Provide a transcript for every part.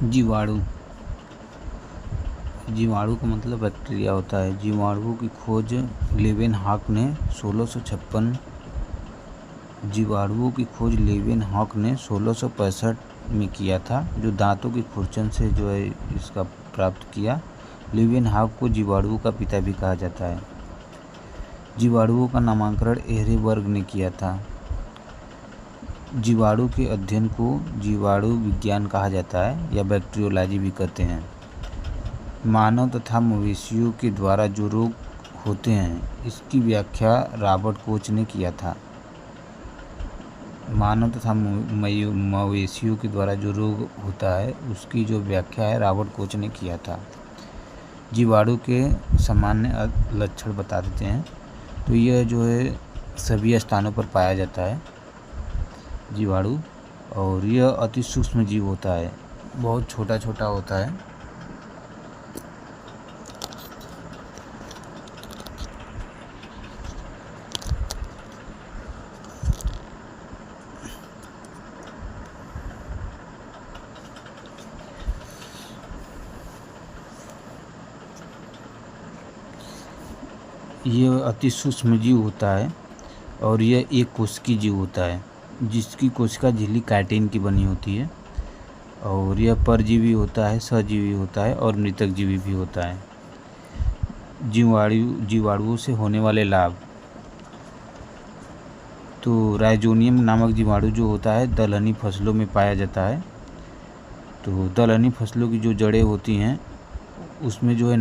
जीवाणु जीवाणु का मतलब बैक्टीरिया होता है। जीवाणुओं की खोज लेवेनहॉक ने 1665 में किया था, जो दांतों की खुरचन से जो है इसका प्राप्त किया। लेवेनहॉक को जीवाणुओं का पिता भी कहा जाता है। जीवाणुओं का नामकरण एहरेनबर्ग ने किया था। जीवाणु के अध्ययन को जीवाणु विज्ञान कहा जाता है या बैक्टीरियोलॉजी भी कहते हैं। मानव तथा मवेशियों के द्वारा जो रोग होते हैं, इसकी व्याख्या रॉबर्ट कोच ने किया था। मानव तथा मवेशियों के द्वारा जो रोग होता है, उसकी जो व्याख्या है रॉबर्ट कोच ने किया था। जीवाणु के सामान्य लक्षण बता देते हैं। तो यह जो है सभी स्थानों पर पाया जाता है जीवाणु, और यह अति सूक्ष्म जीव होता है, बहुत छोटा छोटा होता है। यह अति सूक्ष्म जीव होता है और यह एक कोशिकीय जीव होता है, जिसकी कोशिका झिल्ली काइटिन की बनी होती है। और यह परजीवी होता है, सहजीवी होता है और मृतक जीवी भी होता है। जीवाणुओं से होने वाले लाभ। तो राइजोनियम नामक जीवाणु जो होता है दलहनी फसलों में पाया जाता है। तो दलहनी फसलों की जो जड़ें होती हैं, उसमें जो है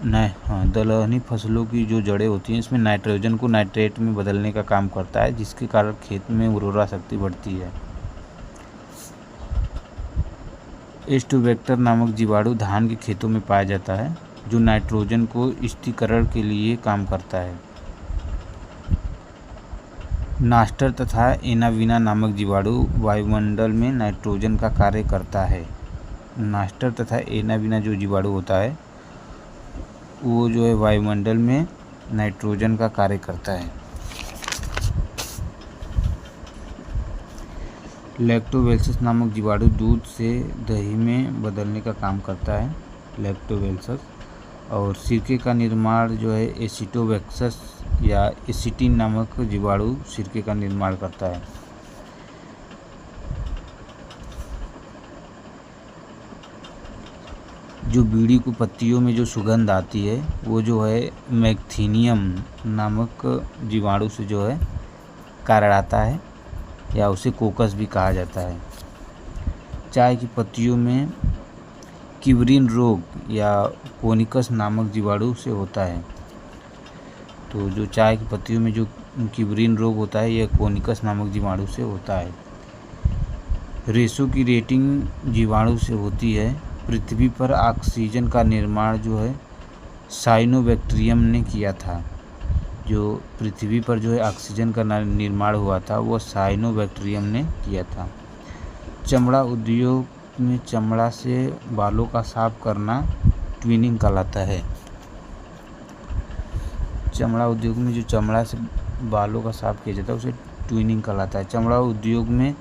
दलहनी फसलों की जो जड़ें होती हैं, इसमें नाइट्रोजन को नाइट्रेट में बदलने का काम करता है, जिसके कारण खेत में उर्वरा शक्ति बढ़ती है। एस्टोबैक्टर नामक जीवाणु धान के खेतों में पाया जाता है, जो नाइट्रोजन को स्थिरीकरण के लिए काम करता है। नास्टर तथा एनावीना नामक जीवाणु वायुमंडल में नाइट्रोजन का कार्य करता है। नास्टर तथा एनावीना जो जीवाणु होता है, वो जो है वायुमंडल में नाइट्रोजन का कार्य करता है। लैक्टोबैसिलस नामक जीवाणु दूध से दही में बदलने का काम करता है, लैक्टोबैसिलस। और सिरके का निर्माण जो है एसिटोबैक्टर्स या एसिटिन नामक जीवाणु सिरके का निर्माण करता है। जो बीड़ी को पत्तियों में जो सुगंध आती है, वो जो है मैक्थीनियम नामक जीवाणु से जो है कारण आता है, या उसे कोकस भी कहा जाता है। चाय की पत्तियों में किवरिन रोग या कोनिकस नामक जीवाणु से होता है। तो जो चाय की पत्तियों में जो किवरिन रोग होता है, यह कोनिकस नामक जीवाणु से होता है। रेशों की रेटिंग जीवाणु से होती है। पृथ्वी पर ऑक्सीजन का निर्माण जो है साइनोबैक्टीरियम ने किया था। जो पृथ्वी पर जो है ऑक्सीजन का निर्माण हुआ था, वो साइनोबैक्टीरियम ने किया था। चमड़ा उद्योग में चमड़ा से बालों का साफ करना ट्विनिंग कहलाता है। चमड़ा उद्योग में जो चमड़ा से बालों का साफ किया जाता है, उसे ट्विनिंग कहलाता है। चमड़ा उद्योग में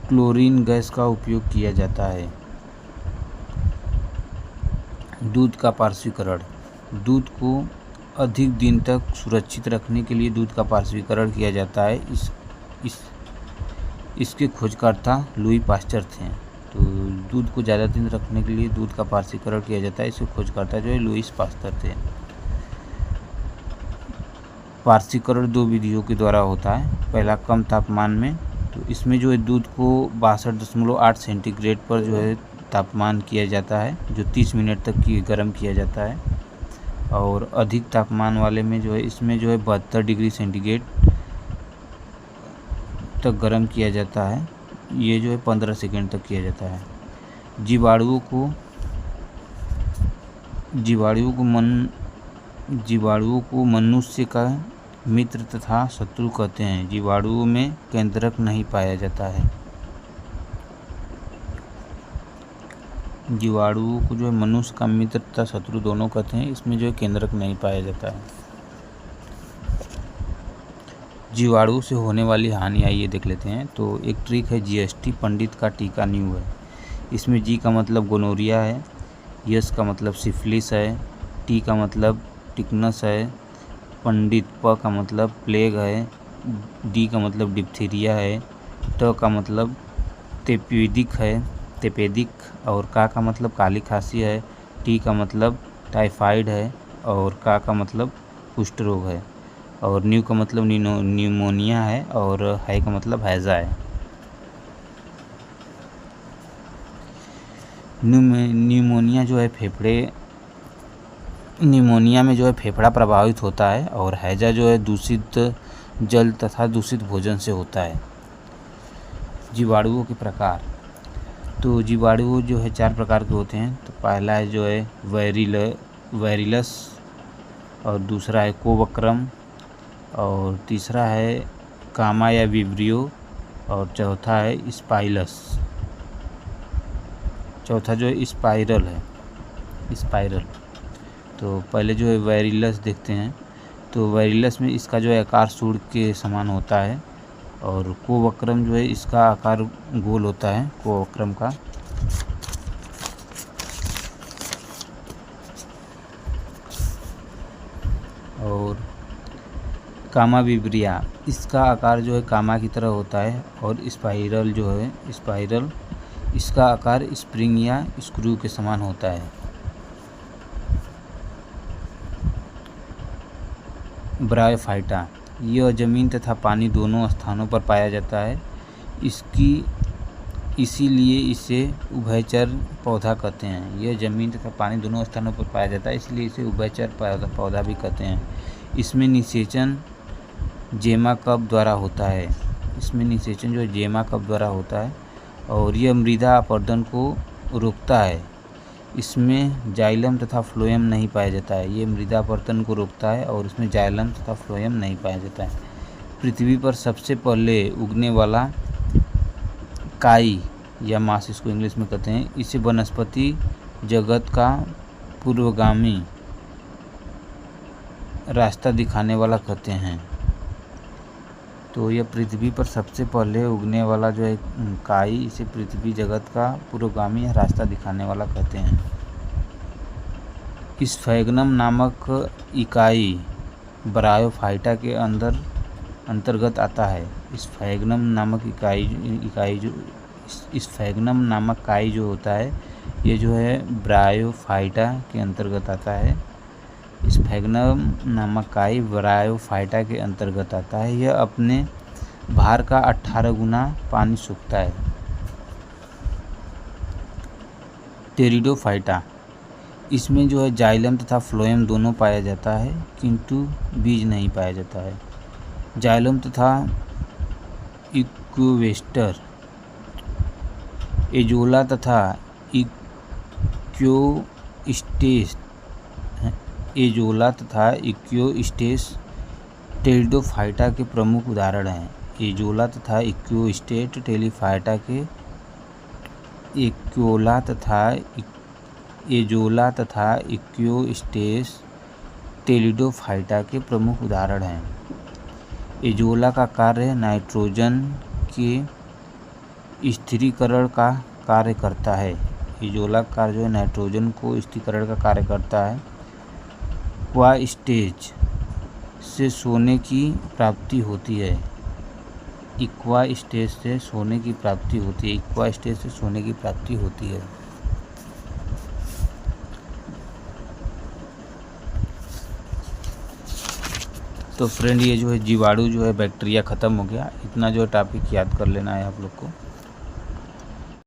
क्लोरीन गैस का उपयोग किया जाता है। दूध का पार्श्वीकरण। दूध को अधिक दिन तक सुरक्षित रखने के लिए दूध का पार्श्वीकरण किया जाता है। इसके खोजकर्ता लुई पास्चर थे। तो दूध को ज़्यादा दिन रखने के लिए दूध का पार्श्वीकरण किया जाता है। इसके खोजकर्ता जो है लुईस पास्चर थे। पार्श्वीकरण 2 विधियों के द्वारा होता है। पहला कम तापमान में, तो इसमें जो है दूध को 62.8 सेंटीग्रेड पर जो है तापमान किया जाता है, जो 30 मिनट तक गर्म किया जाता है। और अधिक तापमान वाले में जो है इसमें जो है 72 डिग्री सेंटीग्रेड तक गर्म किया जाता है। ये जो है 15 सेकेंड तक किया जाता है। जीवाणुओं को मनुष्य का मित्र तथा शत्रु कहते हैं। जीवाणुओं में केंद्रक नहीं पाया जाता है। जीवाणुओं को जो है मनुष्य का मित्र तथा शत्रु दोनों कहते हैं। इसमें जो है केंद्रक नहीं पाया जाता है। जीवाणु से होने वाली हानि आइए देख लेते हैं। तो एक ट्रिक है जीएसटी पंडित का टीका न्यू है। इसमें जी का मतलब गोनोरिया है, यस का मतलब सिफिलिस है, टी का मतलब टिकनस है, पंडित प का मतलब प्लेग है, डी का मतलब डिप्थीरिया है, ट का मतलब तेपेदिक और का मतलब काली खांसी है, टी का मतलब टाइफाइड है और का मतलब कुष्ठ रोग है और न्यू का मतलब न्यूमोनिया है और है का मतलब हैज़ा है। न्यूमोनिया जो है न्यूमोनिया में जो है फेफड़ा प्रभावित होता है और हैजा जो है दूषित जल तथा दूषित भोजन से होता है। जीवाणुओं के प्रकार, तो जीवाणु जो है 4 प्रकार के होते हैं। तो पहला है जो है वेरिलस और दूसरा है कोवक्रम और तीसरा है कामा या विब्रियो और चौथा है स्पाइलस। चौथा जो है स्पाइरल है, स्पाइरल। तो पहले जो है वेरिलस देखते हैं। तो वेरिलस में इसका जो है आकार सूंड के समान होता है और कोवक्रम जो है इसका आकार गोल होता है कोवक्रम का। और कामा विब्रिया, इसका आकार जो है कामा की तरह होता है और स्पाइरल जो है स्पाइरल, इसका आकार स्प्रिंग या स्क्रू के समान होता है। ब्रायोफाइटा, यह जमीन तथा पानी दोनों स्थानों पर पाया जाता है। इसीलिए इसे उभयचर पौधा कहते हैं। यह जमीन तथा पानी दोनों स्थानों पर पाया जाता है, इसलिए इसे उभयचर पौधा भी कहते हैं। इसमें निषेचन जेमा कप द्वारा होता है। इसमें निषेचन जो है जेमा कप द्वारा होता है और यह मृदा अपरदन को रोकता है। इसमें जाइलम तथा फ्लोएम नहीं पाया जाता है। ये मृदा अपरदन को रोकता है और इसमें जाइलम तथा फ्लोएम नहीं पाया जाता है। पृथ्वी पर सबसे पहले उगने वाला काई या मास इसको इंग्लिश में कहते हैं, इसे वनस्पति जगत का पूर्वगामी रास्ता दिखाने वाला कहते हैं। तो यह पृथ्वी पर सबसे पहले उगने वाला जो है काई, इसे पृथ्वी जगत का पूर्वगामी रास्ता दिखाने वाला कहते हैं। स्फैग्नम नामक इकाई ब्रायोफाइटा के अंतर्गत आता है। स्फैग्नम नामक स्फैग्नम नामक काई जो होता है ये जो है ब्रायोफाइटा के अंतर्गत आता है। स्फैग्नम नामक काई ब्रायोफाइटा के अंतर्गत आता है। यह अपने भार का 18 गुना पानी सूखता है। टेरिडोफाइटा, इसमें जो है जाइलम तथा फ्लोएम दोनों पाया जाता है किंतु बीज नहीं पाया जाता है। जाइलम तथा इक्वेस्टर, एजोला तथा इक्वियोस्टेस टेरिडोफाइटा के प्रमुख उदाहरण हैं। एजोला तथा इक्वियोस्टेस टेरिडोफाइटा के प्रमुख उदाहरण हैं। एजोला का कार्य नाइट्रोजन के स्थिरीकरण का कार्य करता है। एजोला का कार्य जो है नाइट्रोजन को स्थिरीकरण का कार्य करता है। इक्वास्टेज से सोने की प्राप्ति होती है। इक्वास्टेज से सोने की प्राप्ति होती है। तो फ्रेंड, ये जो है जीवाणु जो है बैक्टीरिया ख़त्म हो गया। इतना जो है टॉपिक याद कर लेना है आप लोग को।